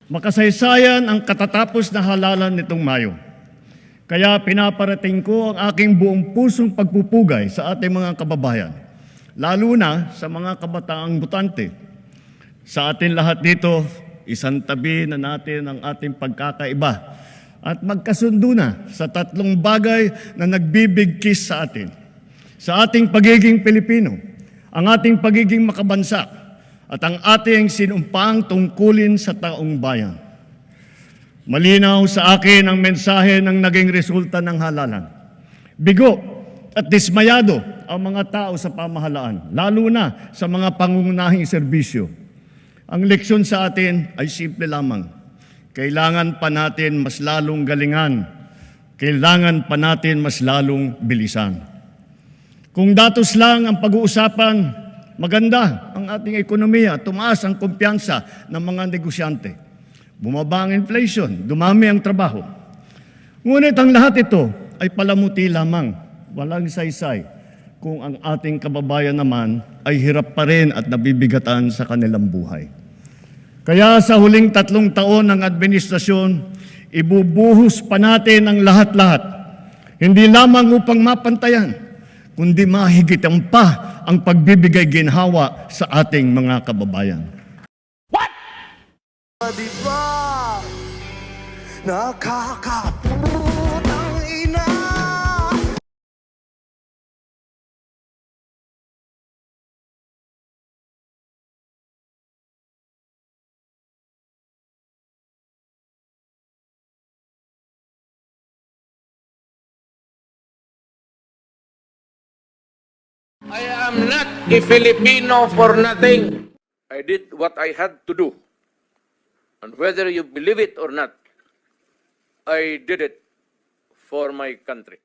Makasaysayan ang katatapos na halalan nitong Mayo. Kaya pinaparating ko ang aking buong pusong pagpupugay sa ating mga kababayan, lalo na sa mga kabataang botante. Sa atin lahat dito, isang tabi na natin ang ating pagkakaiba at magkasundo na sa tatlong bagay na nagbibigkis sa atin. Sa ating pagiging Pilipino, ang ating pagiging makabansa, at ang ating sinumpang tungkulin sa taong bayan. Malinaw sa akin ang mensahe ng naging resulta ng halalan. Bigo at dismayado ang mga tao sa pamahalaan, lalo na sa mga pangunahing serbisyo. Ang leksyon sa atin ay simple lamang. Kailangan pa natin mas lalong galingan. Kailangan pa natin mas lalong bilisan. Kung datos lang ang pag-uusapan, maganda ang ating ekonomiya, tumaas ang kumpiyansa ng mga negosyante. Bumaba ang inflation, dumami ang trabaho. Ngunit ang lahat ito ay palamuti lamang, walang saysay, kung ang ating kababayan naman ay hirap pa rin at nabibigatan sa kanilang buhay. Kaya sa huling 3 taon ng administrasyon, ibubuhos pa natin ang lahat-lahat, hindi lamang upang mapantayan, kundi mahigitan pa ang pagbibigay ginhawa sa ating mga kababayan. What? Diba? Nakakaputang ina. I am not a Filipino for nothing. I did what I had to do. And whether you believe it or not, I did it for my country.